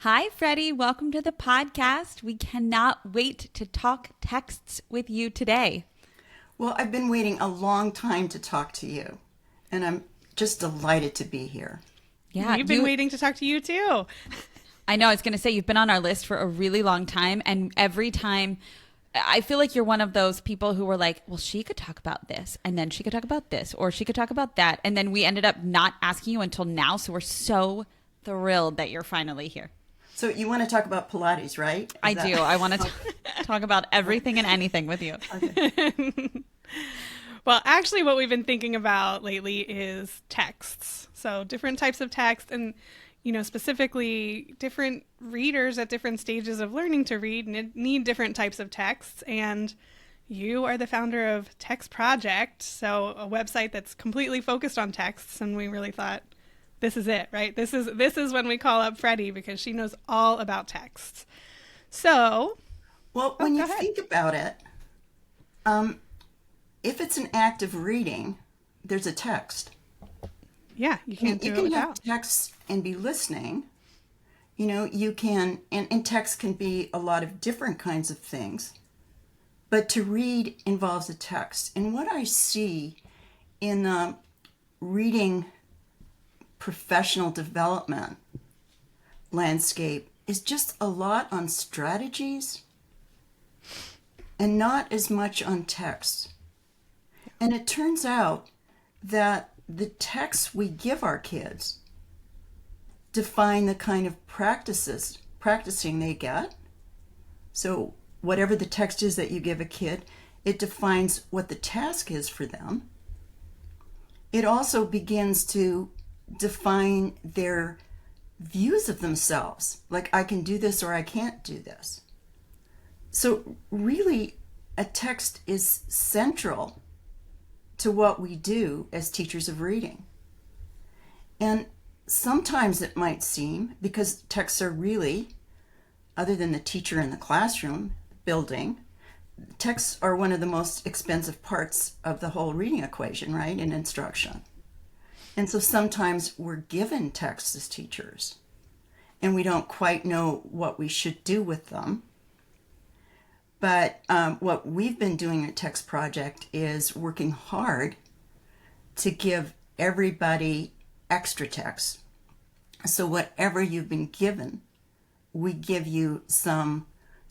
Hi, Freddie. Welcome to the podcast. We cannot wait to talk texts with you today. Well, I've been waiting a long time to talk to you, and I'm just delighted to be here. Yeah, We've been waiting to talk to you too. I know. I was going to say you've been on our list for a really long time, and every time I feel like you're one of those people who were like, well, she could talk about this, and then she could talk about this, or she could talk about that. And then we ended up not asking you until now. So we're so thrilled that you're finally here. So you want to talk about Pilates, right? I do. I want to talk about everything and anything with you. Okay. Well, actually, what we've been thinking about lately is texts. So different types of text and, specifically different readers at different stages of learning to read need different types of texts. And you are the founder of Text Project, so a website that's completely focused on texts. And we really thought, this is it, right? This is when we call up Freddie because she knows all about texts. So, Well, when you go ahead. think about it, if it's an act of reading, there's a text. Yeah, you can't You do it can without. have text and be listening. You can, and text can be a lot of different kinds of things. But to read involves a text. And what I see in the reading professional development landscape is just a lot on strategies and not as much on text. And it turns out that the texts we give our kids define the kind of practicing they get. So whatever the text is that you give a kid, it defines what the task is for them. It also begins to define their views of themselves, like I can do this or I can't do this. So really, a text is central to what we do as teachers of reading. And sometimes it might seem, because texts are really, other than the teacher in the classroom building, texts are one of the most expensive parts of the whole reading equation, right, in instruction. And so sometimes we're given texts as teachers, and we don't quite know what we should do with them. But what we've been doing at Text Project is working hard to give everybody extra text. So whatever you've been given, we give you some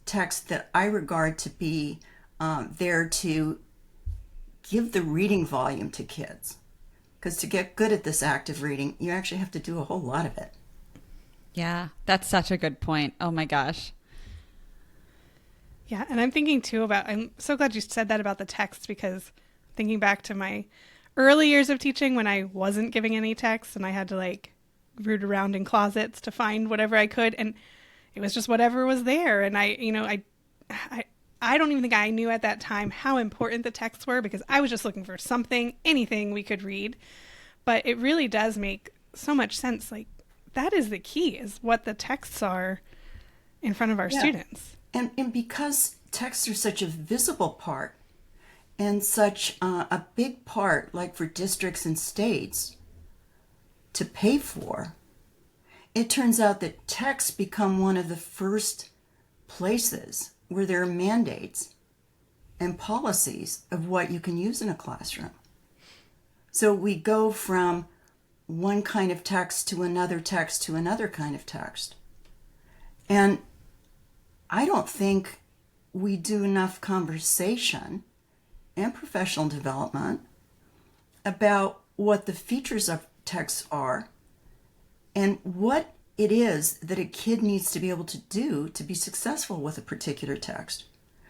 text that I regard to be there to give the reading volume to kids. Because to get good at this act of reading, you actually have to do a whole lot of it. Yeah, that's such a good point. Oh my gosh. Yeah, and I'm thinking too I'm so glad you said that about the text because thinking back to my early years of teaching when I wasn't giving any text and I had to root around in closets to find whatever I could and it was just whatever was there and I don't even think I knew at that time how important the texts were because I was just looking for something, anything we could read. But it really does make so much sense. Like that is the key is what the texts are in front of our students. And because texts are such a visible part and such a big part, like for districts and states, to pay for, it turns out that texts become one of the first places where there are mandates and policies of what you can use in a classroom. So we go from one kind of text to another kind of text. And I don't think we do enough conversation and professional development about what the features of texts are and what it is that a kid needs to be able to do to be successful with a particular text.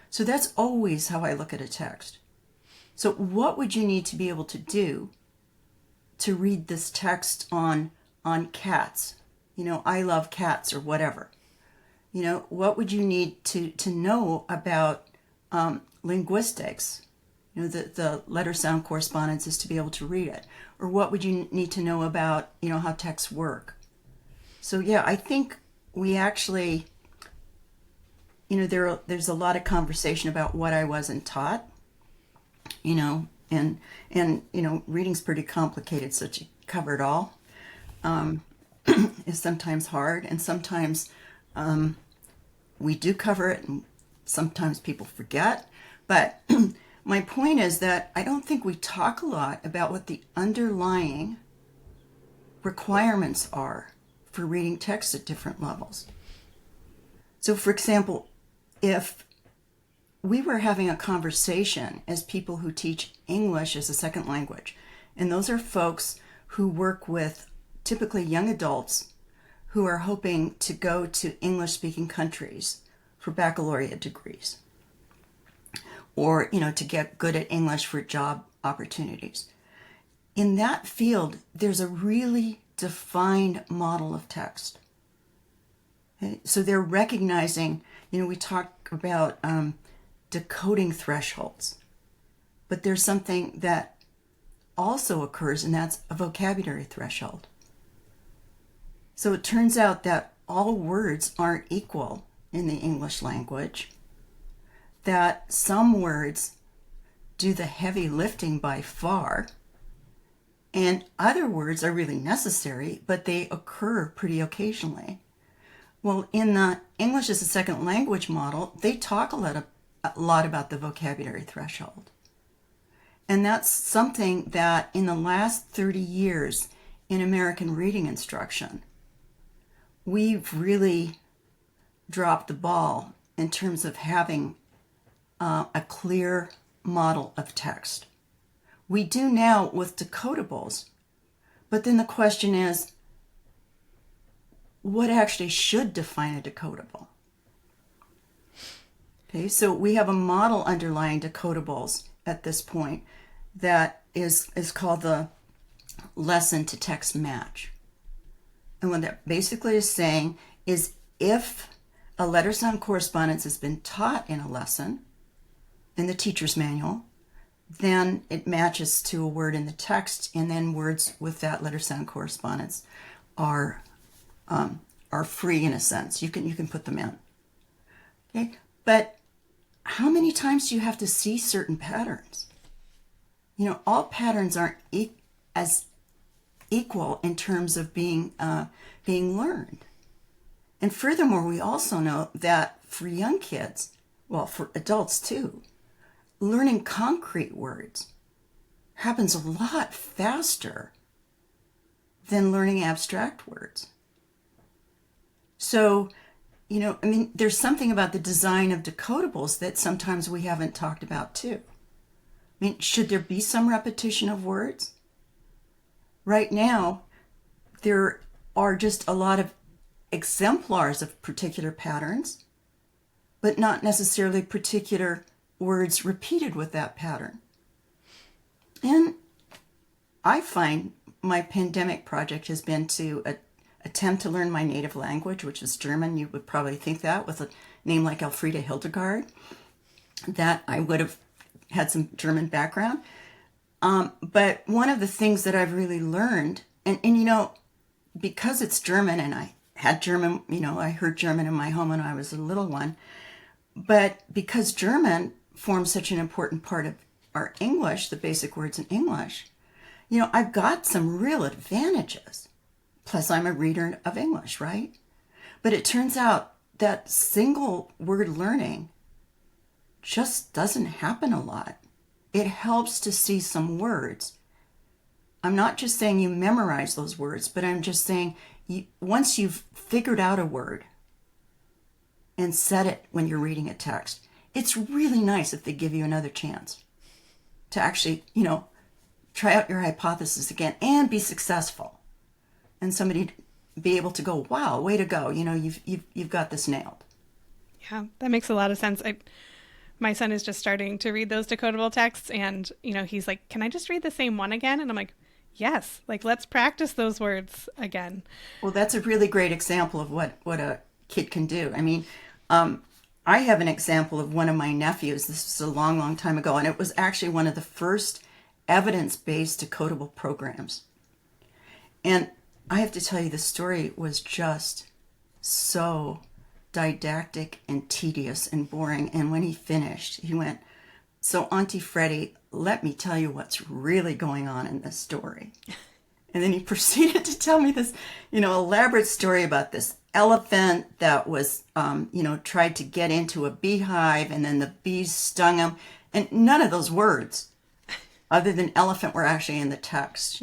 So that's always how I look at a text. So what would you need to be able to do to read this text on cats? I love cats or whatever. What would you need to know about linguistics? The letter sound correspondence is to be able to read it. Or what would you need to know about, how texts work? So yeah, I think we actually, there's a lot of conversation about what I wasn't taught, and reading's pretty complicated, so to cover it all is sometimes hard, and sometimes We do cover it, and sometimes people forget. But my point is that I don't think we talk a lot about what the underlying requirements are for reading text at different levels. So, for example, if we were having a conversation as people who teach English as a second language, and those are folks who work with typically young adults who are hoping to go to English-speaking countries for baccalaureate degrees, or, to get good at English for job opportunities. In that field, there's a really defined model of text. Okay? So they're recognizing, we talk about decoding thresholds, but there's something that also occurs, and that's a vocabulary threshold. So it turns out that all words aren't equal in the English language, that some words do the heavy lifting by far, and other words are really necessary, but they occur pretty occasionally. Well, in the English as a second language model, they talk a lot about the vocabulary threshold. And that's something that in the last 30 years in American reading instruction, we've really dropped the ball in terms of having a clear model of text. We do now with decodables, but then the question is, what actually should define a decodable? Okay, so we have a model underlying decodables at this point that is called the lesson to text match. And what that basically is saying is if a letter sound correspondence has been taught in a lesson, in the teacher's manual, then it matches to a word in the text, and then words with that letter sound correspondence are free in a sense. You can put them in. Okay, but how many times do you have to see certain patterns? All patterns aren't as equal in terms of being learned. And furthermore, we also know that for young kids, well, for adults too, learning concrete words happens a lot faster than learning abstract words. So, there's something about the design of decodables that sometimes we haven't talked about too. Should there be some repetition of words? Right now, there are just a lot of exemplars of particular patterns, but not necessarily particular words repeated with that pattern. And I find my pandemic project has been to attempt to learn my native language, which is German. You would probably think that with a name like Elfriede Hildegard, that I would have had some German background. But one of the things that I've really learned, and because it's German, and I had German, I heard German in my home when I was a little one, but because German forms such an important part of our English, the basic words in English, I've got some real advantages. Plus, I'm a reader of English, right? But it turns out that single word learning just doesn't happen a lot. It helps to see some words. I'm not just saying you memorize those words, but I'm just saying once you've figured out a word and said it when you're reading a text, it's really nice if they give you another chance to actually, try out your hypothesis again and be successful. And somebody be able to go, wow, way to go. You've got this nailed. Yeah, that makes a lot of sense. My son is just starting to read those decodable texts, and, he's like, can I just read the same one again? And I'm like, yes, let's practice those words again. Well, that's a really great example of what a kid can do. I have an example of one of my nephews. This was a long, long time ago, and it was actually one of the first evidence-based decodable programs. And I have to tell you, the story was just so didactic and tedious and boring. And when he finished, he went, "So, Auntie Freddy, let me tell you what's really going on in this story." And then he proceeded to tell me this, elaborate story about this elephant that was, tried to get into a beehive, and then the bees stung him. And none of those words, other than elephant, were actually in the text,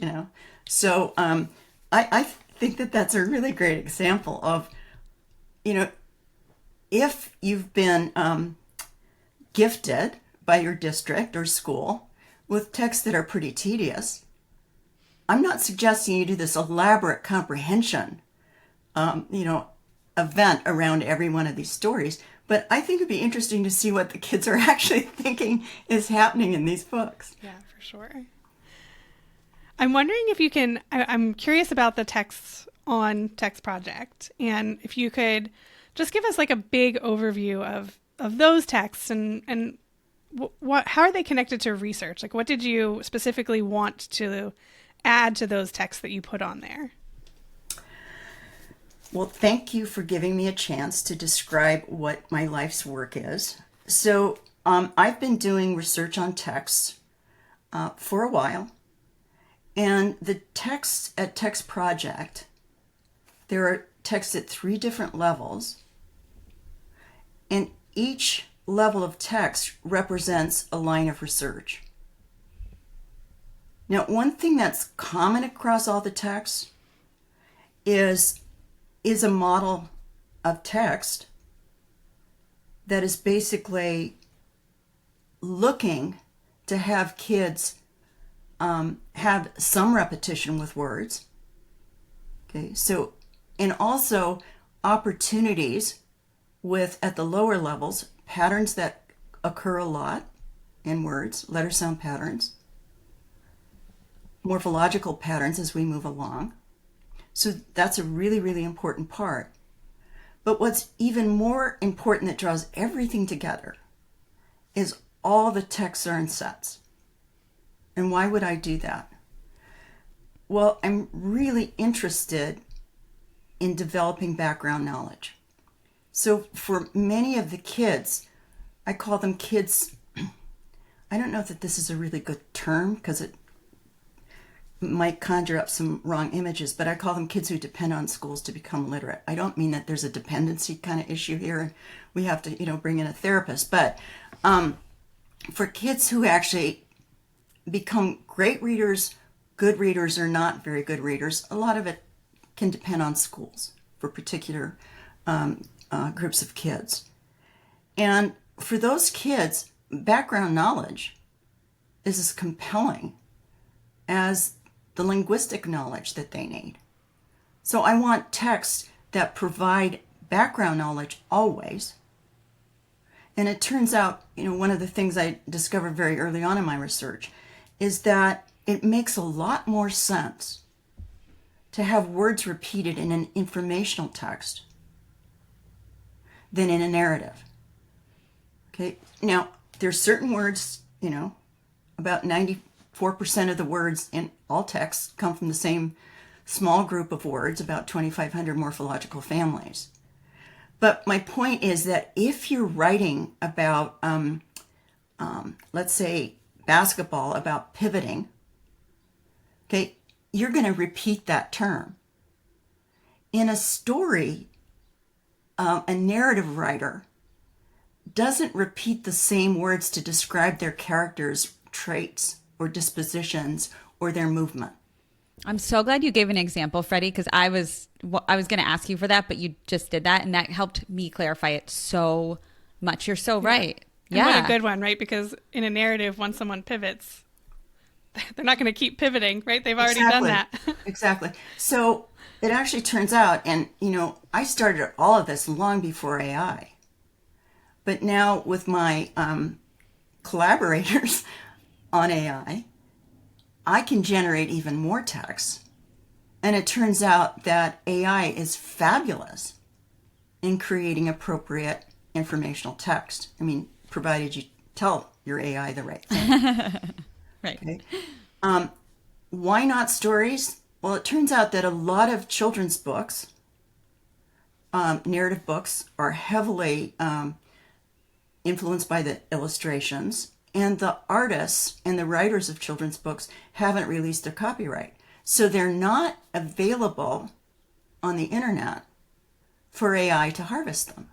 So I think that that's a really great example of, if you've been gifted by your district or school with texts that are pretty tedious, I'm not suggesting you do this elaborate comprehension, event around every one of these stories, but I think it'd be interesting to see what the kids are actually thinking is happening in these books. Yeah, for sure. I'm wondering if you can, I'm curious about the texts on Text Project, and if you could just give us like a big overview of those texts and how are they connected to research? Like, what did you specifically want to add to those texts that you put on there? Well, thank you for giving me a chance to describe what my life's work is. So I've been doing research on texts for a while. And the texts at Text Project, there are texts at 3 different levels. And each level of text represents a line of research. Now, one thing that's common across all the texts is a model of text that is basically looking to have kids have some repetition with words. Okay, so, and also opportunities with, at the lower levels, patterns that occur a lot in words, letter sound patterns, morphological patterns as we move along. So that's a really, really important part. But what's even more important that draws everything together is all the texts are in sets. And why would I do that? Well, I'm really interested in developing background knowledge. So for many of the kids, I call them kids, I don't know that this is a really good term because it might conjure up some wrong images, but I call them kids who depend on schools to become literate. I don't mean that there's a dependency kind of issue here and we have to, bring in a therapist, but for kids who actually become great readers, good readers, or not very good readers, a lot of it can depend on schools for particular groups of kids. And for those kids, background knowledge is as compelling as the linguistic knowledge that they need. So I want texts that provide background knowledge always. And it turns out, one of the things I discovered very early on in my research is that it makes a lot more sense to have words repeated in an informational text than in a narrative. Okay, now there's certain words, about 94% of the words in all texts come from the same small group of words, about 2,500 morphological families. But my point is that if you're writing about, let's say, basketball, about pivoting, okay, you're going to repeat that term. In a story, a narrative writer doesn't repeat the same words to describe their characters' traits or dispositions or their movement. I'm so glad you gave an example, Freddie, because I was going to ask you for that, but you just did that, and that helped me clarify it so much. You're so right. Yeah. And what a good one, right? Because in a narrative, once someone pivots, they're not going to keep pivoting, right? They've already done that. Exactly. So it actually turns out, and I started all of this long before AI, but now with my collaborators on AI, I can generate even more text. And it turns out that AI is fabulous in creating appropriate informational text. I mean, provided you tell your AI the right thing. Right. Okay. Why not stories? Well, it turns out that a lot of children's books, narrative books, are heavily influenced by the illustrations, and the artists and the writers of children's books haven't released their copyright. So they're not available on the internet for AI to harvest them.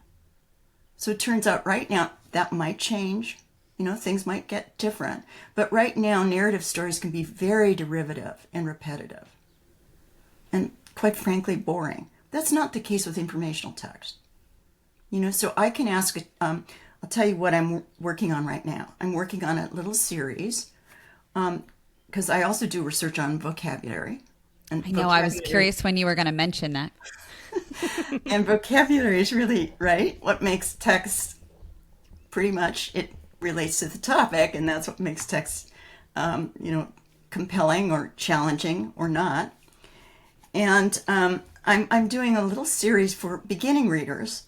So it turns out right now that might change. Things might get different. But right now, narrative stories can be very derivative and repetitive and, quite frankly, boring. That's not the case with informational text. So I can ask, I'll tell you what I'm working on right now. I'm working on a little series because I also do research on vocabulary. And I know, I was curious when you were going to mention that. And vocabulary is really, right, what makes text pretty much, it relates to the topic, and that's what makes text, compelling or challenging or not. And I'm doing a little series for beginning readers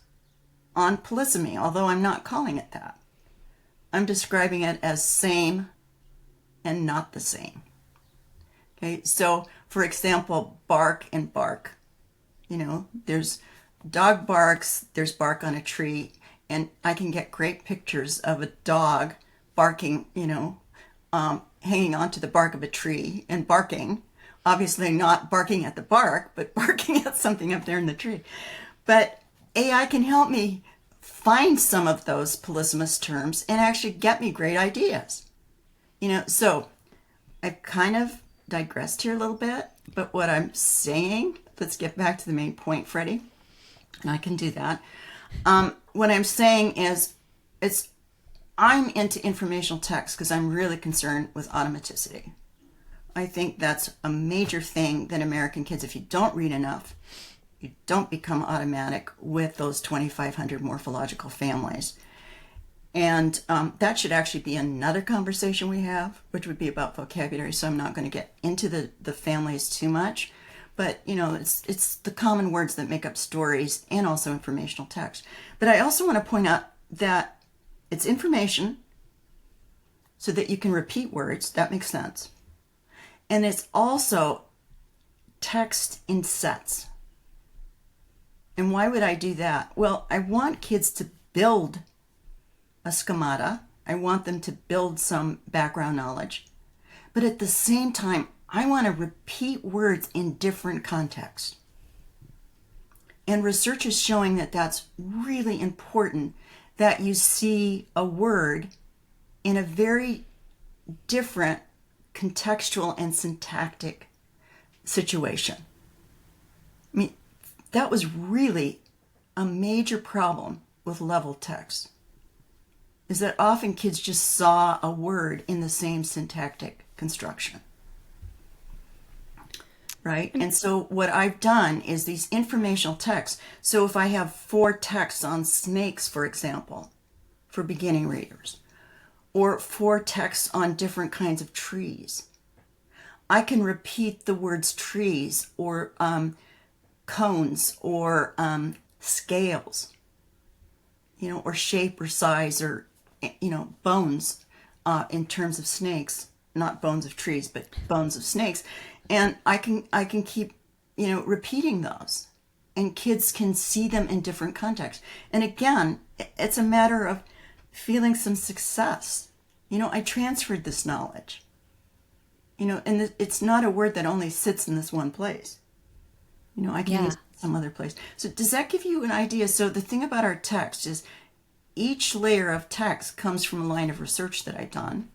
on polysemy, although I'm not calling it that. I'm describing it as same and not the same. Okay, so for example, bark and bark. There's dog barks, there's bark on a tree, and I can get great pictures of a dog barking, hanging onto the bark of a tree and barking. Obviously not barking at the bark, but barking at something up there in the tree. But AI can help me find some of those polysemous terms and actually get me great ideas. So I've kind of digressed here a little bit, but what I'm saying, let's get back to the main point, Freddie, and I can do that. What I'm saying is I'm into informational text because I'm really concerned with automaticity. I think that's a major thing that American kids, if you don't read enough, you don't become automatic with those 2,500 morphological families. And that should actually be another conversation we have, which would be about vocabulary. So I'm not going to get into the families too much. But, it's the common words that make up stories and also informational text. But I also want to point out that it's information so that you can repeat words. That makes sense. And it's also text in sets. And why would I do that? Well, I want kids to build a schemata. I want them to build some background knowledge. But at the same time, I want to repeat words in different contexts. And research is showing that that's really important, that you see a word in a very different contextual and syntactic situation. I mean, that was really a major problem with level text, is that often kids just saw a word in the same syntactic construction. Right? And so what I've done is these informational texts. So if I have 4 texts on snakes, for example, for beginning readers, or 4 texts on different kinds of trees, I can repeat the words trees or cones or scales, or shape or size or, bones in terms of snakes, not bones of trees, but bones of snakes. And I can keep, repeating those, and kids can see them in different contexts. And again, it's a matter of feeling some success. I transferred this knowledge, and it's not a word that only sits in this one place. I can use it some other place. So does that give you an idea? So the thing about our text is each layer of text comes from a line of research that I've done,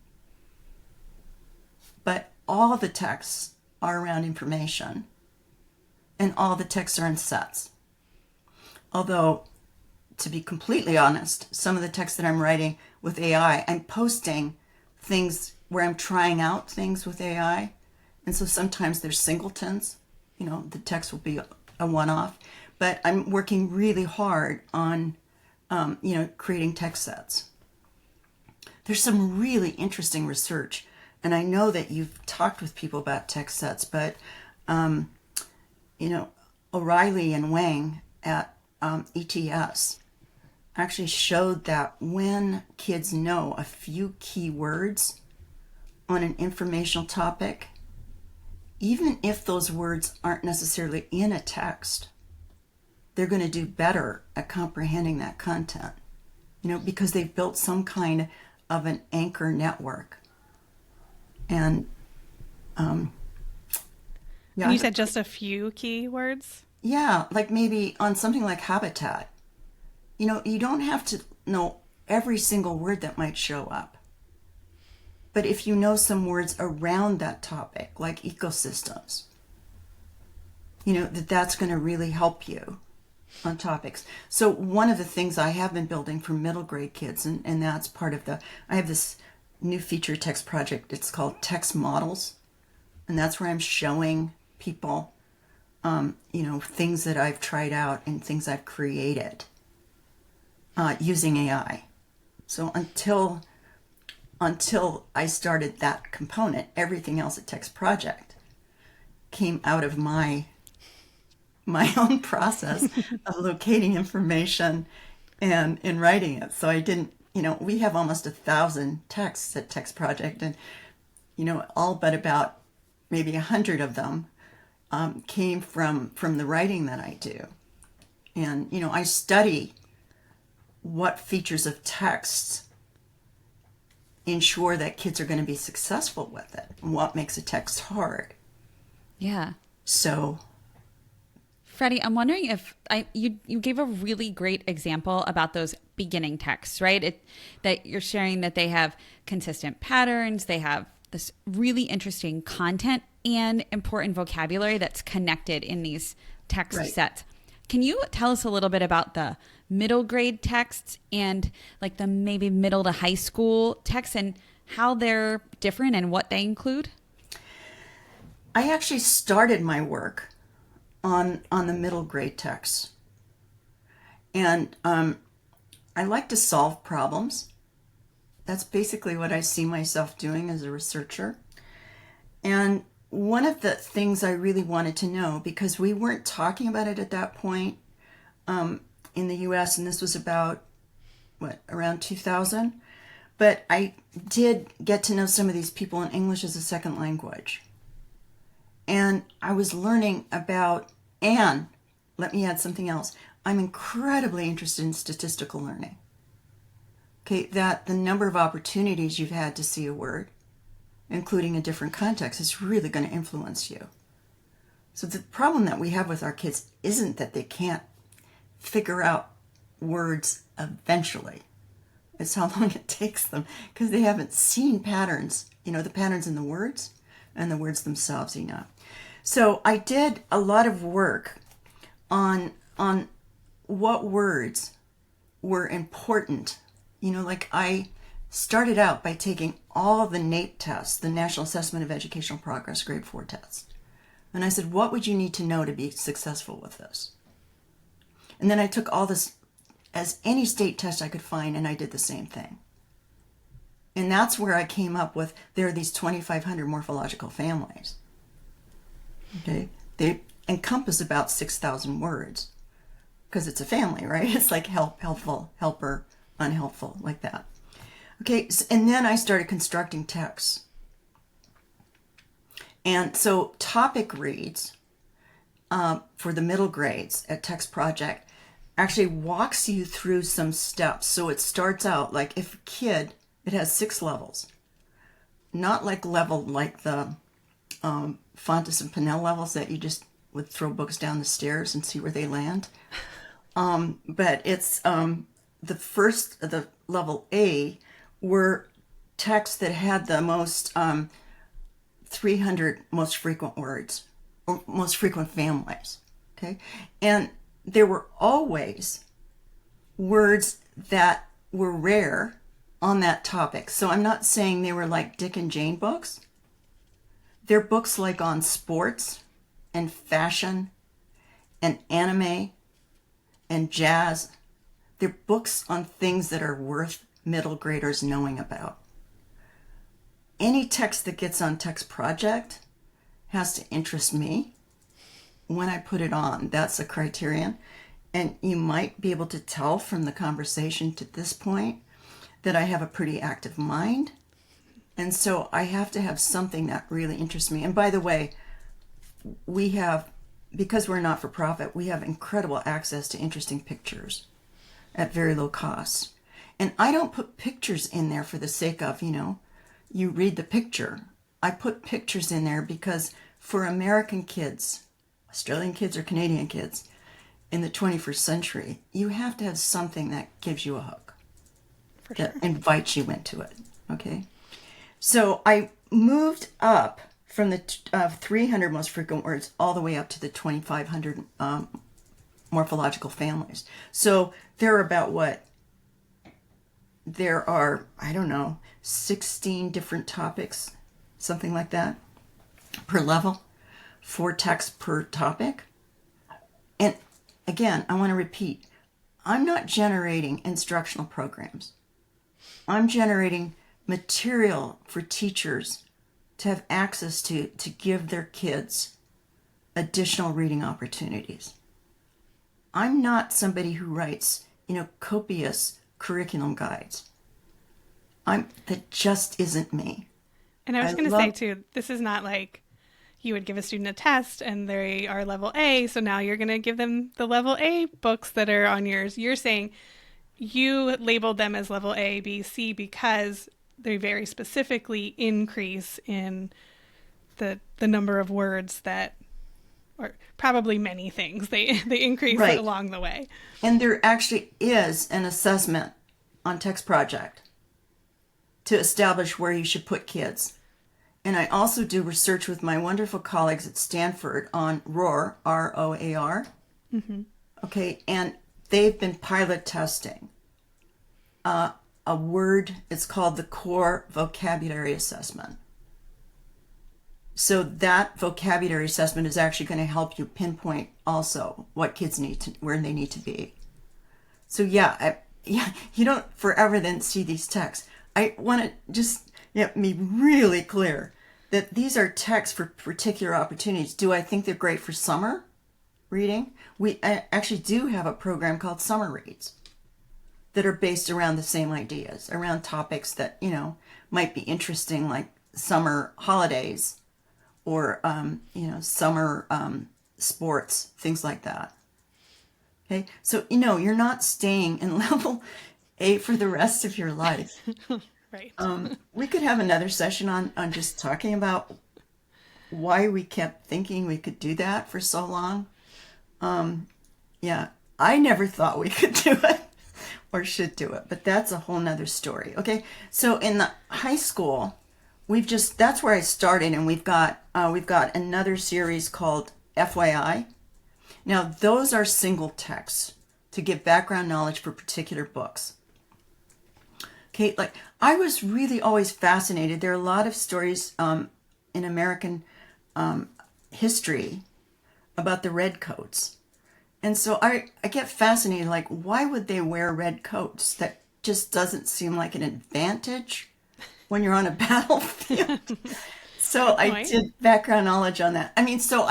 but all the texts are around information, and all the texts are in sets. Although, to be completely honest, some of the texts that I'm writing with AI, I'm posting things where I'm trying out things with AI, and so sometimes there's singletons. The text will be a one-off, but I'm working really hard on, creating text sets. There's some really interesting research. And I know that you've talked with people about text sets, but, O'Reilly and Wang at ETS actually showed that when kids know a few key words on an informational topic, even if those words aren't necessarily in a text, they're going to do better at comprehending that content, because they've built some kind of an anchor network. And Yeah, And you said just a few keywords? yeah, like maybe on something like habitat. You don't have to know every single word that might show up. But if you know some words around that topic, like ecosystems, that's going to really help you on topics. So one of the things I have been building for middle grade kids, and that's part of I have this new feature text project. It's called Text Models. And that's where I'm showing people, things that I've tried out and things I've created using AI. So until I started that component, everything else at Text Project came out of my own process of locating information and writing it. So I didn't, we have almost 1,000 texts at Text Project, and all but about maybe 100 of them came from the writing that I do. And I study what features of text ensure that kids are going to be successful with it, and what makes a text hard. Yeah. So, Freddie, I'm wondering if you gave a really great example about those beginning texts, right? That you're sharing that they have consistent patterns, they have this really interesting content and important vocabulary that's connected in these text Right. sets. Can you tell us a little bit about the middle grade texts and like the maybe middle to high school texts and how they're different and what they include? I actually started my work on the middle grade texts. And I like to solve problems. That's basically what I see myself doing as a researcher. And one of the things I really wanted to know, because we weren't talking about it at that point in the US, and this was about, around 2000? But I did get to know some of these people in English as a second language. And I was learning about, and let me add something else. I'm incredibly interested in statistical learning. Okay, that the number of opportunities you've had to see a word, including a different context, is really going to influence you. So the problem that we have with our kids isn't that they can't figure out words eventually. It's how long it takes them, because they haven't seen patterns, the patterns in the words and the words themselves, So I did a lot of work on what words were important. Like I started out by taking all the NAEP tests, the National Assessment of Educational Progress, grade 4 tests. And I said, what would you need to know to be successful with this? And then I took all this as any state test I could find, and I did the same thing. And that's where I came up with, there are these 2,500 morphological families. Okay? They encompass about 6,000 words, because it's a family, right? It's like helpful, helper, unhelpful, like that. Okay, and then I started constructing texts. And so topic reads for the middle grades at Text Project actually walks you through some steps. So it starts out like if a kid, it has 6 levels. Not like the Fontes and Pinnell levels that you just would throw books down the stairs and see where they land. But it's the level A were texts that had the most 300 most frequent words or most frequent families. Okay, and there were always words that were rare on that topic. So I'm not saying they were like Dick and Jane books. They're books like on sports and fashion and anime and jazz. They're books on things that are worth middle graders knowing about. Any text that gets on Text Project has to interest me when I put it on. That's a criterion. And you might be able to tell from the conversation to this point that I have a pretty active mind. And so I have to have something that really interests me. And by the way, we have, because we're not for profit, we have incredible access to interesting pictures at very low cost. And I don't put pictures in there for the sake of, you read the picture. I put pictures in there because for American kids, Australian kids or Canadian kids in the 21st century, you have to have something that gives you a hook, that invites you into it. Okay. So I moved up from the 300 most frequent words all the way up to the 2,500 morphological families. So there are about what? There are, I don't know, 16 different topics, something like that, per level, 4 texts per topic. And again, I want to repeat, I'm not generating instructional programs. I'm generating material for teachers to have access to give their kids additional reading opportunities. I'm not somebody who writes, copious curriculum guides. That just isn't me. And I was going to say too, this is not like you would give a student a test and they are level A, so now you're going to give them the level A books that are on yours. You're saying you labeled them as level A, B, C because they very specifically increase in the number of words that, or probably many things, they increase right along the way. And there actually is an assessment on Text Project to establish where you should put kids. And I also do research with my wonderful colleagues at Stanford on ROAR, R-O-A-R. Mm-hmm. Okay, and they've been pilot testing a word. It's called the Core Vocabulary Assessment. So that vocabulary assessment is actually going to help you pinpoint also what kids need to, where they need to be. So yeah, you don't forever then see these texts. I want to just be really clear that these are texts for particular opportunities. Do I think they're great for summer reading? We actually do have a program called Summer Reads that are based around the same ideas, around topics that, might be interesting, like summer holidays or, summer sports, things like that. Okay, so, you're not staying in level A for the rest of your life. Right. We could have another session on just talking about why we kept thinking we could do that for so long. I never thought we could do it or should do it, but that's a whole nother story. Okay, so in the high school, that's where I started, and we've got another series called FYI. Now those are single texts to give background knowledge for particular books. Okay, like I was really always fascinated. There are a lot of stories in American history about the redcoats. And so I get fascinated, like, why would they wear red coats? That just doesn't seem like an advantage when you're on a battlefield. So I did background knowledge on that. I mean, so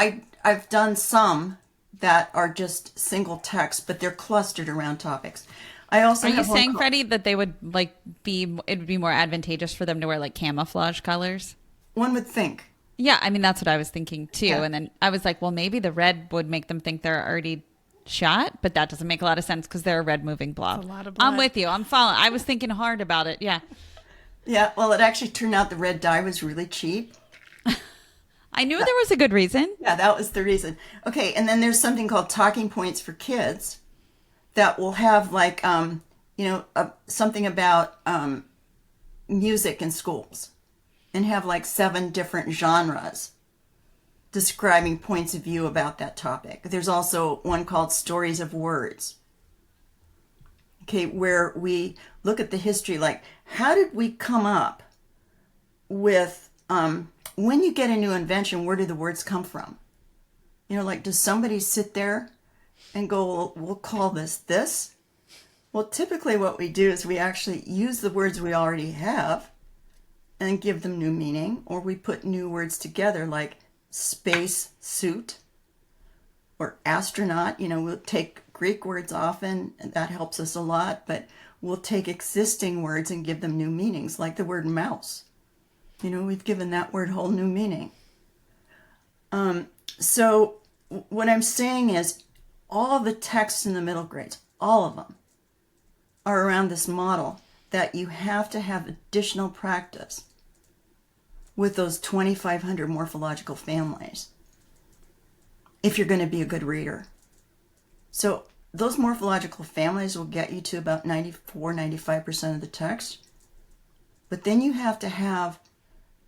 I've done some that are just single text, but they're clustered around topics. I also Are you saying, Freddie, that they would it would be more advantageous for them to wear like camouflage colors? One would think. Yeah, I mean, that's what I was thinking too. Yeah. And then I was like, well, maybe the red would make them think they're already shot, but that doesn't make a lot of sense because they're a red moving blob. That's a lot of blood. I'm with you. I'm following. I was thinking hard about it. Yeah. Yeah, well, it actually turned out the red dye was really cheap. I knew there was a good reason. Yeah, that was the reason. Okay, and then there's something called talking points for kids that will have like, something about music in schools and have like 7 different genres describing points of view about that topic. There's also one called Stories of Words. Okay, where we look at the history, like how did we come up with, when you get a new invention, where do the words come from? Like does somebody sit there and go, well, we'll call this? Well, typically what we do is we actually use the words we already have and give them new meaning, or we put new words together like space suit or astronaut. We'll take Greek words often, and that helps us a lot, but we'll take existing words and give them new meanings, like the word mouse. We've given that word whole new meaning. So what I'm saying is all the texts in the middle grades, all of them, are around this model that you have to have additional practice with those 2,500 morphological families if you're going to be a good reader. So those morphological families will get you to about 94-95% of the text. But then you have to have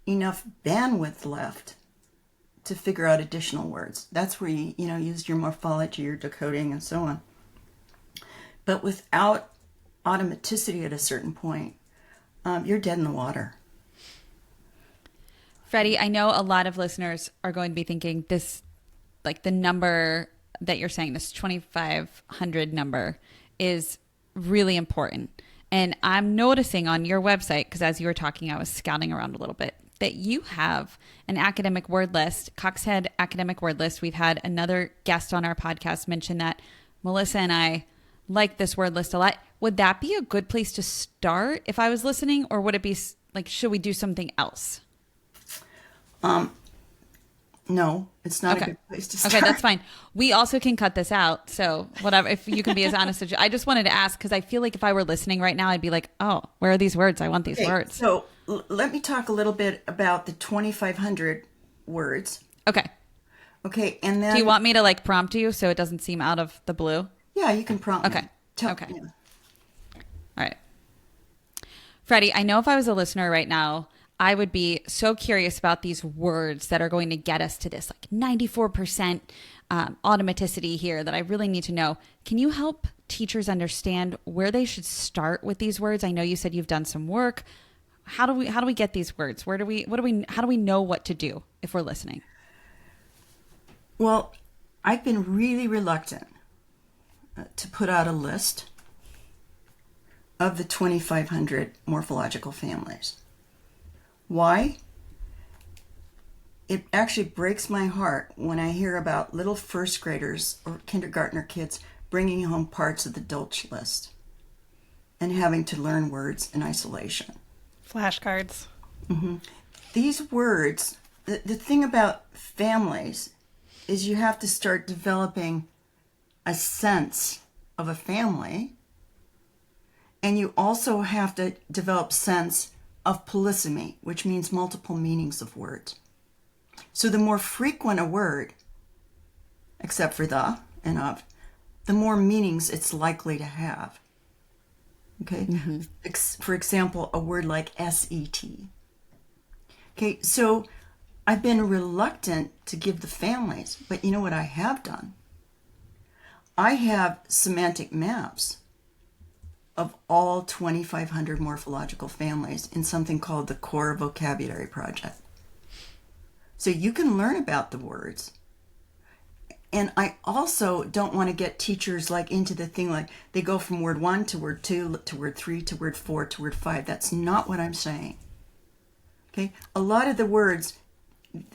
enough bandwidth left to figure out additional words. That's where you use your morphology, your decoding, and so on. But without automaticity at a certain point, you're dead in the water. Freddie, I know a lot of listeners are going to be thinking this, like the number that you're saying, this 2,500 number is really important. And I'm noticing on your website, because as you were talking, I was scouting around a little bit, that you have an academic word list, Coxhead academic word list. We've had another guest on our podcast mention that Melissa and I like this word list a lot. Would that be a good place to start if I was listening, or would it be like, should we do something else? No, it's not a good place to start. Okay, that's fine. We also can cut this out. So whatever, if you can be as honest as you, I just wanted to ask, because I feel like if I were listening right now, I'd be like, oh, where are these words? I want these words. So let me talk a little bit about the 2,500 words. Okay. Okay, and then... Do you want me to like prompt you so it doesn't seem out of the blue? Yeah, you can prompt me. Okay. Yeah. All right. Freddie, I know if I was a listener right now, I would be so curious about these words that are going to get us to this like 94% automaticity here that I really need to know. Can you help teachers understand where they should start with these words? I know you said you've done some work. How do we get these words? How do we know what to do if we're listening? Well, I've been really reluctant to put out a list of the 2,500 morphological families. Why? It actually breaks my heart when I hear about little first graders or kindergartner kids bringing home parts of the Dolch list and having to learn words in isolation. Flashcards. Mm-hmm. These words, the thing about families is you have to start developing a sense of a family, and you also have to develop sense of polysemy, which means multiple meanings of words. So the more frequent a word, except for the and of, the more meanings it's likely to have. Okay? Mm-hmm. For example, a word like SET. Okay, so I've been reluctant to give the families, but you know what I have done? I have semantic maps of all 2,500 morphological families in something called the Core Vocabulary Project. So you can learn about the words. And I also don't want to get teachers like into the thing like they go from word 1 to word 2 to word 3 to word 4 to word 5. That's not what I'm saying. Okay? A lot of the words,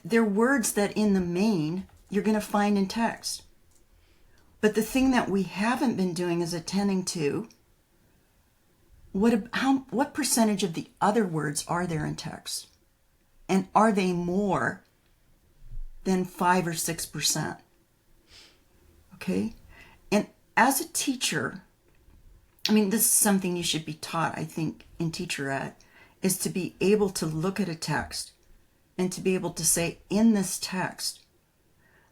they're words that in the main you're going to find in text. But the thing that we haven't been doing is attending to what percentage of the other words are there in text? And are they more than 5 or 6%? Okay? And as a teacher, I mean, this is something you should be taught, I think, in teacher ed, is to be able to look at a text and to be able to say, in this text,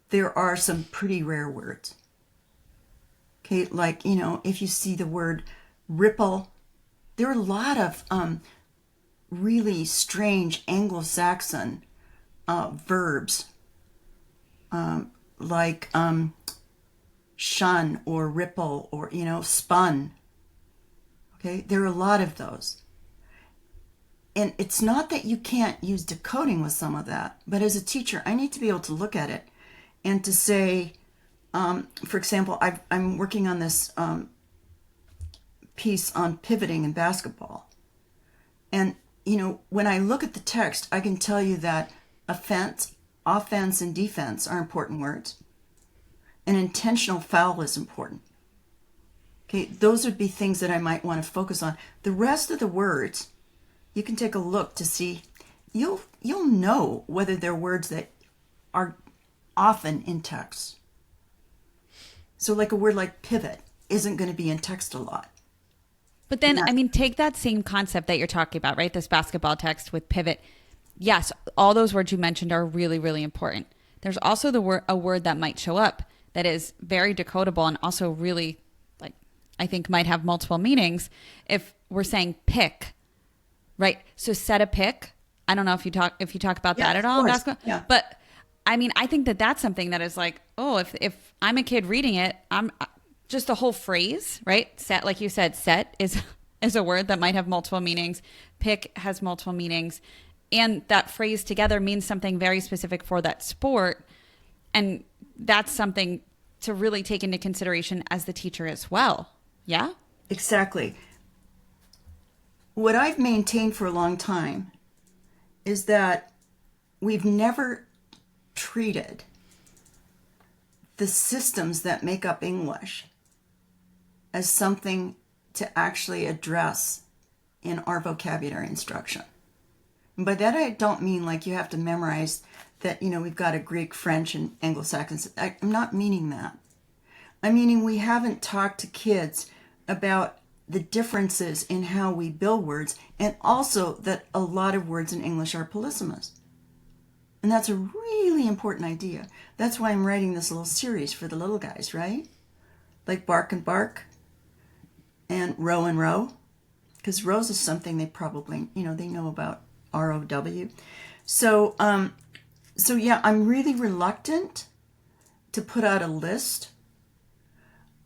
there are some pretty rare words. Okay, like, if you see the word ripple, there are a lot of really strange Anglo-Saxon verbs like shun or ripple or, spun. Okay, there are a lot of those. And it's not that you can't use decoding with some of that, but as a teacher, I need to be able to look at it and to say, for example, I'm working on this piece on pivoting in basketball. And, when I look at the text, I can tell you that offense, and defense are important words. An intentional foul is important. Okay, those would be things that I might want to focus on. The rest of the words, you can take a look to see, you'll know whether they're words that are often in text. So like a word like pivot isn't going to be in text a lot. But then, take that same concept that you're talking about, right? This basketball text with pivot. yes, all those words you mentioned are really, really important. There's also a word that might show up that is very decodable and also really, like, I think might have multiple meanings. If we're saying pick, right? So set a pick. I don't know if you talk about Yeah, that at of all in course. basketball, Yeah. but I mean, I think that that's something that is like, oh, if I'm a kid reading it, I'm just the whole phrase, right? Set, like you said, set is is a word that might have multiple meanings. Pick has multiple meanings, and that phrase together means something very specific for that sport, and that's something to really take into consideration as the teacher as well. Yeah. Exactly. What I've maintained for a long time is that we've never treated the systems that make up English as something to actually address in our vocabulary instruction. And by that I don't mean like you have to memorize that, we've got a Greek, French, and Anglo-Saxon. I'm not meaning that. I'm meaning we haven't talked to kids about the differences in how we build words, and also that a lot of words in English are polysemous. And that's a really important idea. That's why I'm writing this little series for the little guys, right? Like bark and bark and row, because rows is something they probably, they know about ROW. So yeah, I'm really reluctant to put out a list.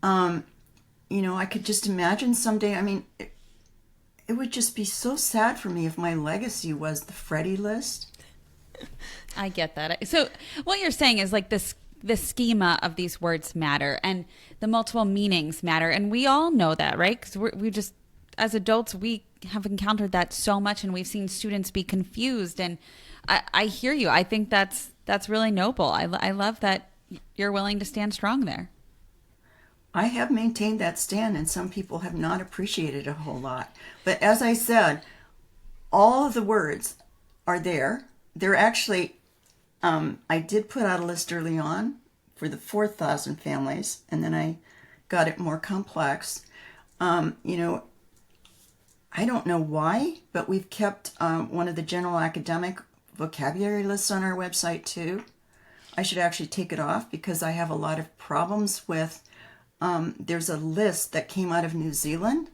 I could just imagine someday, it would just be so sad for me if my legacy was the Freddy list. I get that. So what you're saying is like the schema of these words matter and the multiple meanings matter. And we all know that, right? Because we just, as adults, we have encountered that so much, and we've seen students be confused. And I hear you. I think that's really noble. I love that you're willing to stand strong there. I have maintained that stand, and some people have not appreciated it a whole lot. But as I said, all of the words are there. They're actually, I did put out a list early on for the 4,000 families, and then I got it more complex. I don't know why, but we've kept one of the general academic vocabulary lists on our website too. I should actually take it off because I have a lot of problems with, there's a list that came out of New Zealand,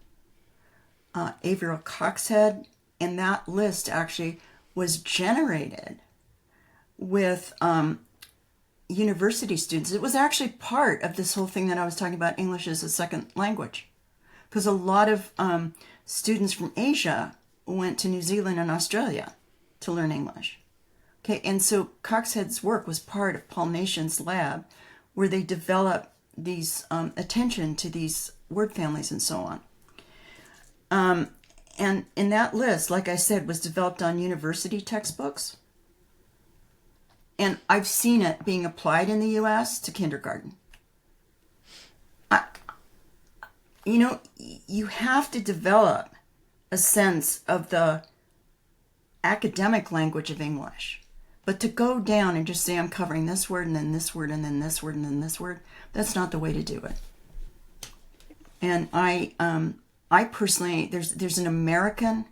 Averill Coxhead, and that list actually was generated with university students. It was actually part of this whole thing that I was talking about, English as a second language, because a lot of students from Asia went to New Zealand and Australia to learn English. Okay, and so Coxhead's work was part of Paul Nation's lab, where they developed these attention to these word families and so on. And in that list, like I said, was developed on university textbooks. And I've seen it being applied in the U.S. to kindergarten. You have to develop a sense of the academic language of English. But to go down and just say, I'm covering this word and then this word and then this word and then this word, that's not the way to do it. And I personally, there's an American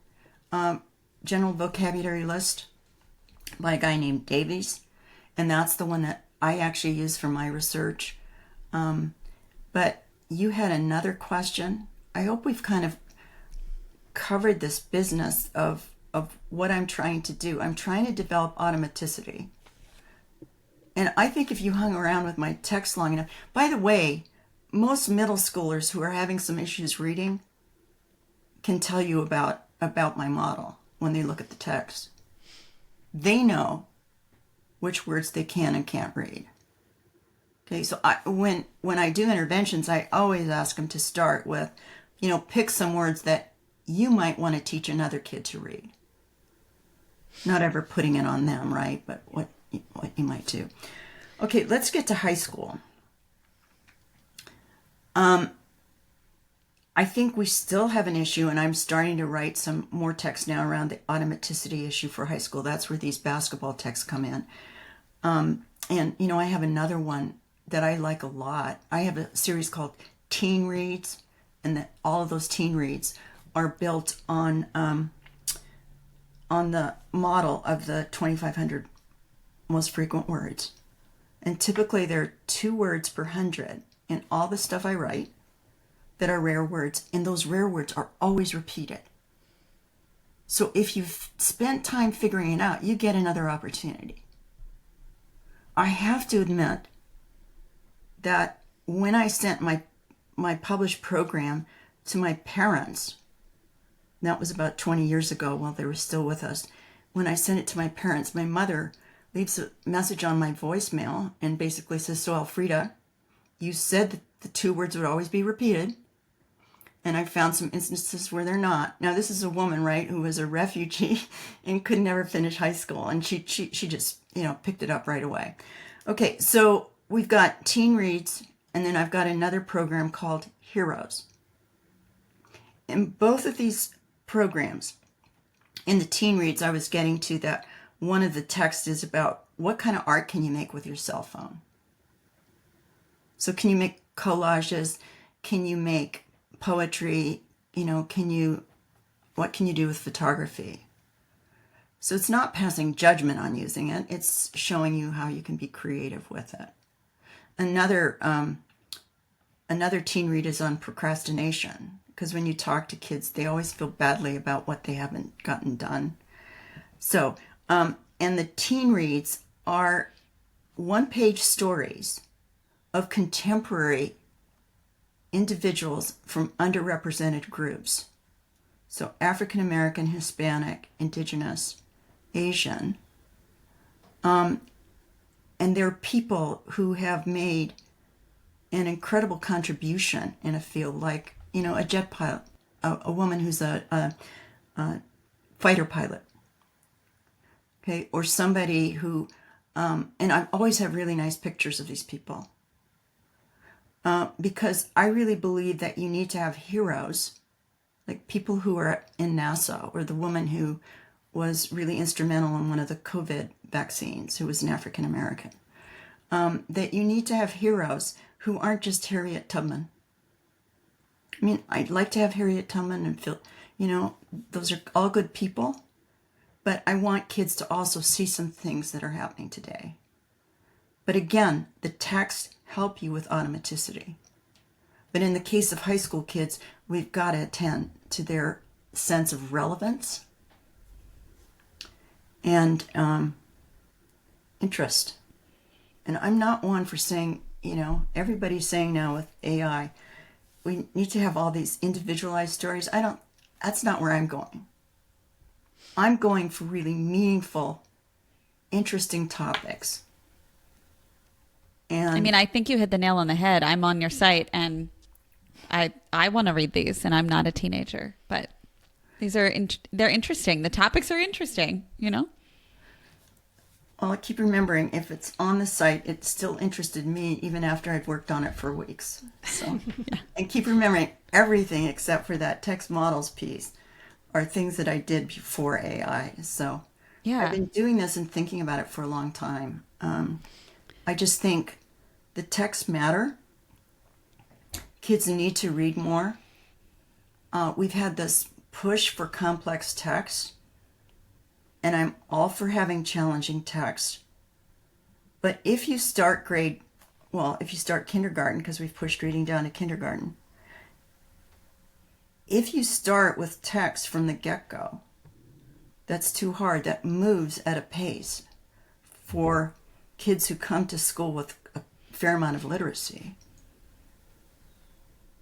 general vocabulary list by a guy named Davies, and that's the one that I actually use for my research. But you had another question. I hope we've kind of covered this business of what I'm trying to do. I'm trying to develop automaticity. And I think if you hung around with my text long enough, by the way, most middle schoolers who are having some issues reading can tell you about my model when they look at the text. They know which words they can and can't read. Okay, so when I do interventions, I always ask them to start with, pick some words that you might want to teach another kid to read. Not ever putting it on them, right? But what you might do. Okay, let's get to high school. I think we still have an issue, and I'm starting to write some more text now around the automaticity issue for high school. That's where these basketball texts come in. And, I have another one that I like a lot. I have a series called Teen Reads, and all of those teen reads are built on on the model of the 2,500 most frequent words. And typically there are 2 words per 100 in all the stuff I write that are rare words. And those rare words are always repeated. So if you've spent time figuring it out, you get another opportunity. I have to admit that when I sent my published program to my parents, that was about 20 years ago while they were still with us. When I sent it to my parents, my mother leaves a message on my voicemail and basically says, so Elfrida, you said that the 2 words would always be repeated. And I found some instances where they're not. Now, this is a woman, right, who was a refugee and could never finish high school. And she just, picked it up right away. Okay, so we've got Teen Reads, and then I've got another program called Heroes. And both of these programs, in the Teen Reads, I was getting to that one of the texts is about what kind of art can you make with your cell phone? So can you make collages? Can you make poetry? What can you do with photography? So it's not passing judgment on using it. It's showing you how you can be creative with it. Another teen read is on procrastination, because when you talk to kids, they always feel badly about what they haven't gotten done. So, and the teen reads are 1-page stories of contemporary individuals from underrepresented groups. So African American, Hispanic, Indigenous, Asian. And they're people who have made an incredible contribution in a field like, a jet pilot, a woman who's a fighter pilot. Okay, or somebody who, and I always have really nice pictures of these people. Because I really believe that you need to have heroes, like people who are in NASA, or the woman who was really instrumental in one of the COVID vaccines, who was an African American. That you need to have heroes who aren't just Harriet Tubman. I mean, I'd like to have Harriet Tubman and feel, those are all good people, but I want kids to also see some things that are happening today. But again, the text help you with automaticity. But in the case of high school kids, we've got to attend to their sense of relevance and interest. And I'm not one for saying, everybody's saying now with AI, we need to have all these individualized stories. That's not where I'm going. I'm going for really meaningful, interesting topics. And I think you hit the nail on the head. I'm on your site and I want to read these, and I'm not a teenager, but these are, they're interesting. The topics are interesting, Well, I keep remembering, if it's on the site, it still interested me even after I'd worked on it for weeks. So, yeah. And keep remembering, everything except for that text models piece are things that I did before AI. So yeah. I've been doing this and thinking about it for a long time. I just think the texts matter. Kids need to read more. We've had this push for complex text, and I'm all for having challenging text. But if you start kindergarten, because we've pushed reading down to kindergarten, if you start with text from the get-go, that's too hard. That moves at a pace for kids who come to school with a fair amount of literacy.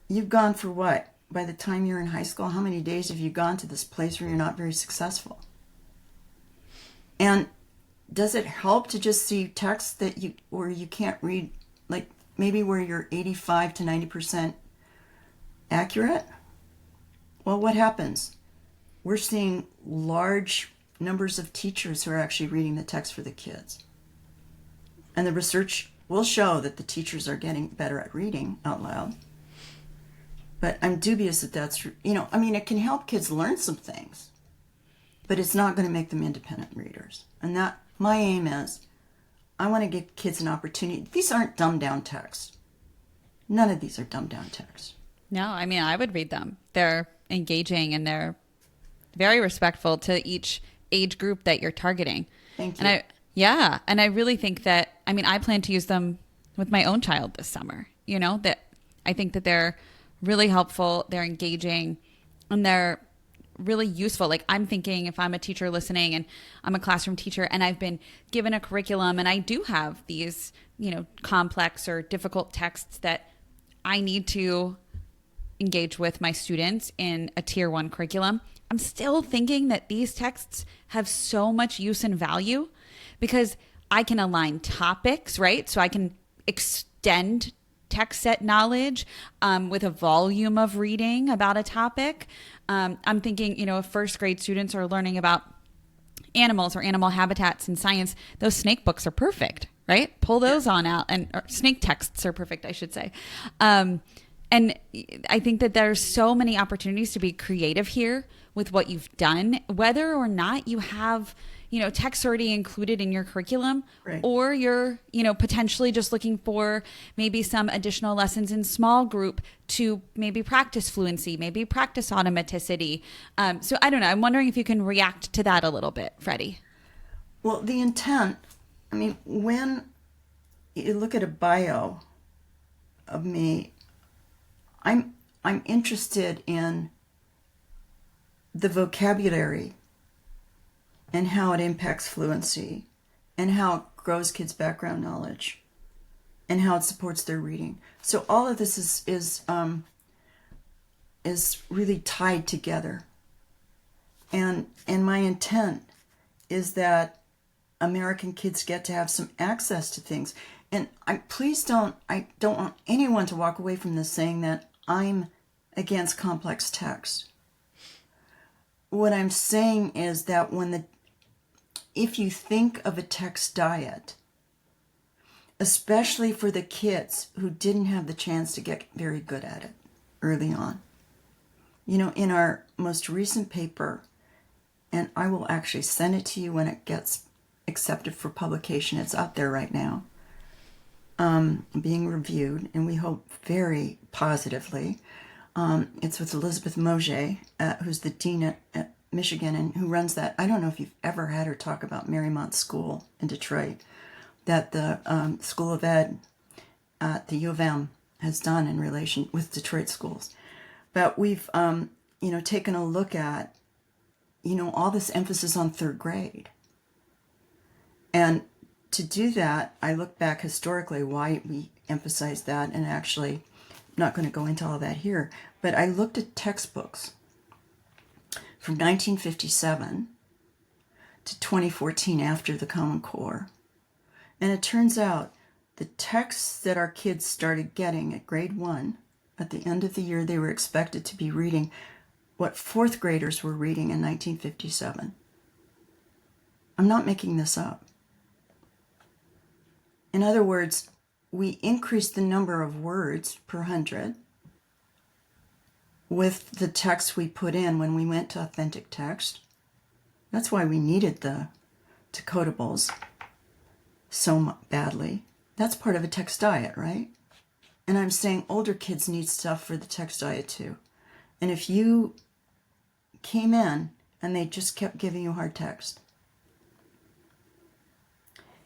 You've gone for what? By the time you're in high school, how many days have you gone to this place where you're not very successful? And does it help to just see text where you can't read, like maybe where you're 85 to 90% accurate? Well, what happens? We're seeing large numbers of teachers who are actually reading the text for the kids. And the research will show that the teachers are getting better at reading out loud. But I'm dubious that that's, it can help kids learn some things, but it's not going to make them independent readers. And that, my aim is, I want to give kids an opportunity. These aren't dumbed down texts. None of these are dumbed down texts. No, I would read them. They're engaging and they're very respectful to each age group that you're targeting. Thank you. And I really think that, I mean, I plan to use them with my own child this summer, you know, that I think that they're really helpful, they're engaging, and they're really useful. Like, I'm thinking if I'm a teacher listening and I'm a classroom teacher and I've been given a curriculum and I do have these, you know, complex or difficult texts that I need to engage with my students in a tier 1 curriculum, I'm still thinking that these texts have so much use and value because I can align topics, right? So I can extend text set knowledge with a volume of reading about a topic. I'm thinking, you know, if first grade students are learning about animals or animal habitats in science, those snake books are perfect, right? Pull those on out, and or snake texts are perfect, I should say. And I think that there's so many opportunities to be creative here with what you've done, whether or not you have, you know, text already included in your curriculum, right, or you're, you know, potentially just looking for maybe some additional lessons in small group to maybe practice fluency, maybe practice automaticity. So I don't know. I'm wondering if you can react to that a little bit, Freddie. Well, the intent, I mean, when you look at a bio of me, I'm interested in the vocabulary and how it impacts fluency and how it grows kids' background knowledge and how it supports their reading. So all of this is really tied together. And my intent is that American kids get to have some access to things. And I don't want anyone to walk away from this saying that I'm against complex text. What I'm saying is that if you think of a text diet, especially for the kids who didn't have the chance to get very good at it early on, you know, in our most recent paper, and I will actually send it to you when it gets accepted for publication. It's out there right now, being reviewed, and we hope very positively. It's with Elizabeth Moget, who's the dean at Michigan and who runs that. I don't know if you've ever had her talk about Marymount School in Detroit, that the School of Ed at the U of M has done in relation with Detroit schools. But we've, you know, taken a look at, you know, all this emphasis on third grade. And to do that, I look back historically why we emphasize that, and actually, I'm not going to go into all that here, but I looked at textbooks from 1957 to 2014 after the Common Core. And it turns out the texts that our kids started getting at grade 1, at the end of the year, they were expected to be reading what fourth graders were reading in 1957. I'm not making this up. In other words, we increased the number of words per 100 with the text we put in when we went to authentic text. That's why we needed the decodables so badly. That's part of a text diet, right? And I'm saying older kids need stuff for the text diet too. And if you came in and they just kept giving you hard text,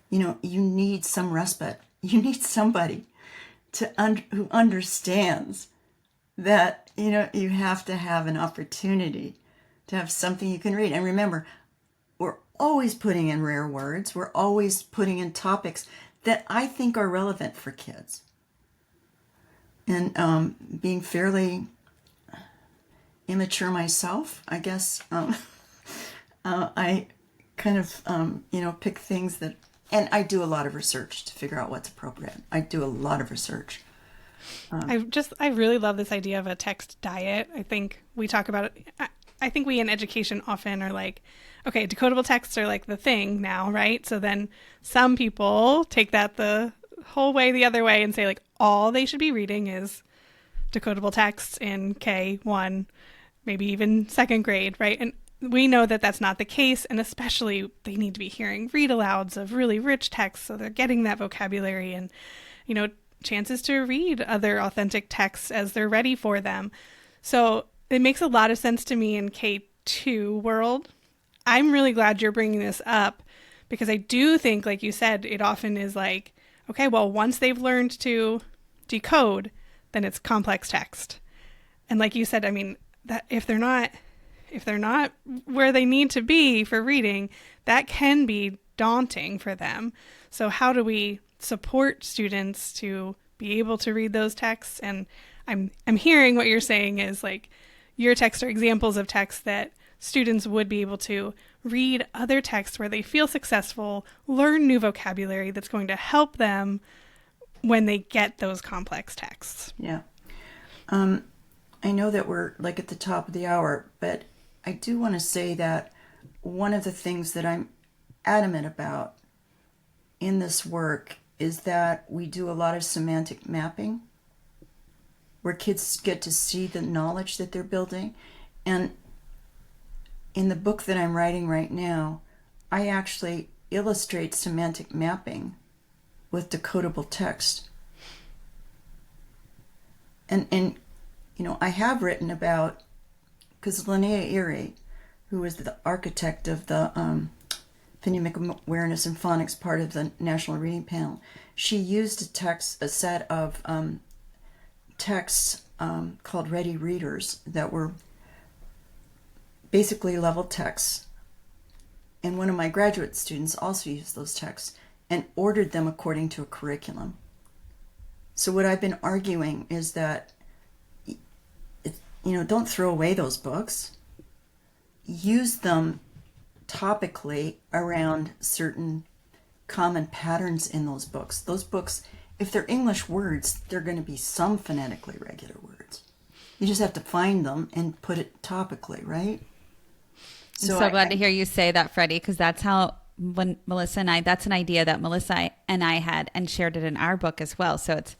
you know, you need some respite. You need somebody who understands that, you know, you have to have an opportunity to have something you can read. And remember, we're always putting in rare words. We're always putting in topics that I think are relevant for kids. And being fairly immature myself, I guess, I kind of, you know, pick things that, and I do a lot of research to figure out what's appropriate. I do a lot of research. I really love this idea of a text diet. I think we talk about it. I think we in education often are like, okay, decodable texts are like the thing now, right? So then some people take that the whole way the other way and say like all they should be reading is decodable texts in K1, maybe even second grade, right? And we know that that's not the case, and especially they need to be hearing read alouds of really rich texts so they're getting that vocabulary and, you know, chances to read other authentic texts as they're ready for them. So it makes a lot of sense to me in K2 world. I'm really glad you're bringing this up, because I do think, like you said, it often is like, okay, well, once they've learned to decode, then it's complex text. And like you said, I mean, that if they're not where they need to be for reading, that can be daunting for them. So how do we support students to be able to read those texts? And I'm hearing what you're saying is like your texts are examples of texts that students would be able to read other texts where they feel successful, learn new vocabulary that's going to help them when they get those complex texts. Yeah. I know that we're like at the top of the hour, but I do want to say that one of the things that I'm adamant about in this work is that we do a lot of semantic mapping, where kids get to see the knowledge that they're building. And in the book that I'm writing right now, I actually illustrate semantic mapping with decodable text. And you know, I have written about, because Linnea Erie, who was the architect of the phonemic awareness and phonics part of the National Reading Panel, she used a set of texts called Ready Readers that were basically level texts. And one of my graduate students also used those texts and ordered them according to a curriculum. So what I've been arguing is that, don't throw away those books. Use them topically around certain common patterns in those books. Those books, if they're English words, they're going to be some phonetically regular words. You just have to find them and put it topically, right? I'm so glad to hear you say that, Freddie, because that's how, when Melissa and I, that's an idea that Melissa and I had and shared it in our book as well. So it's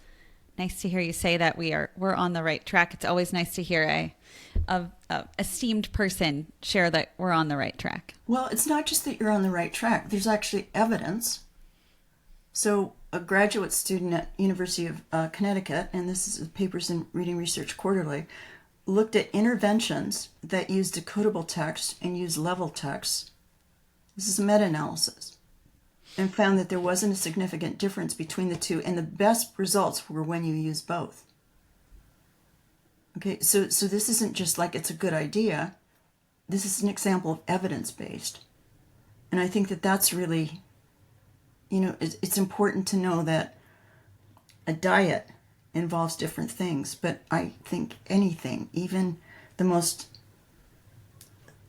nice to hear you say that we're on the right track. It's always nice to hear a esteemed person share that we're on the right track. Well, it's not just that you're on the right track. There's actually evidence. So a graduate student at University of Connecticut, and this is Papers in Reading Research Quarterly, looked at interventions that use decodable text and use level text. This is a meta-analysis, and found that there wasn't a significant difference between the two, and the best results were when you use both. Okay, so this isn't just like it's a good idea. This is an example of evidence-based. And I think that that's really, it's important to know that a diet involves different things, but I think anything, even the most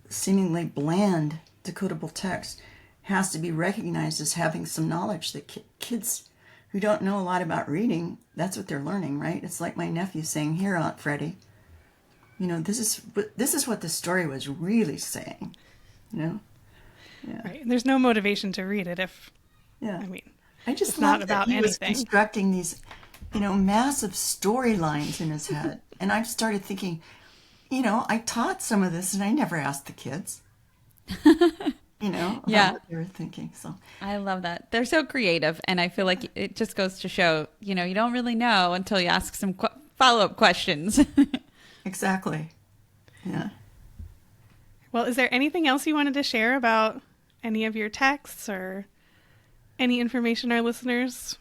seemingly bland decodable text, has to be recognized as having some knowledge that kids who don't know a lot about reading, that's what they're learning, right? It's like my nephew saying, "Here, Aunt Freddie, this is what the story was really saying," Yeah. Right. There's no motivation to read it if, I just it's not about he was anything. constructing these, massive storylines in his head. And I started thinking, I taught some of this and I never asked the kids, about what they were thinking. So I love that. They're so creative. And I feel like it just goes to show, you don't really know until you ask some follow-up questions. Exactly. Yeah. Well, is there anything else you wanted to share about any of your texts or any information our listeners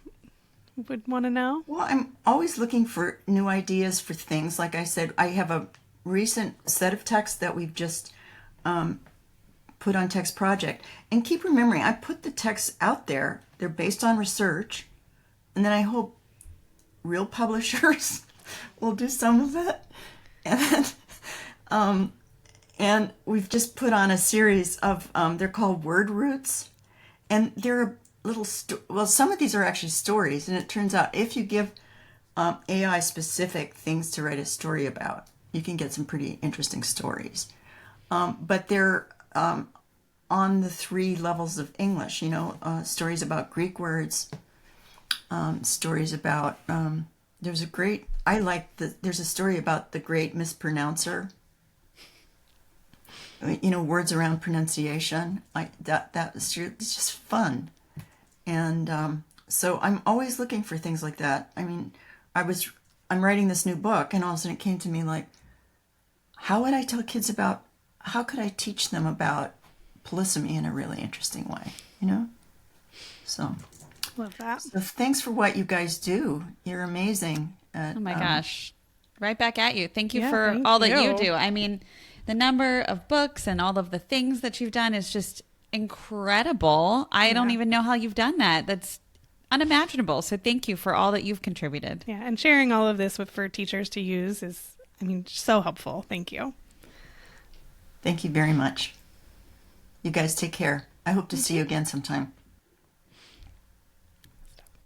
would want to know? Well, I'm always looking for new ideas for things. Like I said, I have a recent set of texts that we've just put on Text Project. And keep remembering, I put the texts out there. They're based on research. And then I hope real publishers will do some of it. And we've just put on a series of, they're called word roots. And they're little, some of these are actually stories. And it turns out if you give AI specific things to write a story about, you can get some pretty interesting stories. But they're on the 3 levels of English, stories about Greek words, stories about, there's a story about the great mispronouncer, words around pronunciation, like it's just fun. And so I'm always looking for things like that. I mean, I'm writing this new book, and all of a sudden it came to me like, how could I teach them about polysemy in a really interesting way, you know? So, Love that. so thanks for what you guys do. You're amazing. Oh my gosh. Right back at you. Thank you Yeah, for thank all that you you. do. I mean, the number of books and all of the things that you've done is just incredible. I don't even know how you've done that. That's unimaginable. So thank you for all that you've contributed. Yeah, and sharing all of this for teachers to use is, I mean, so helpful. Thank you. Thank you very much. You guys take care. I hope to see you again sometime.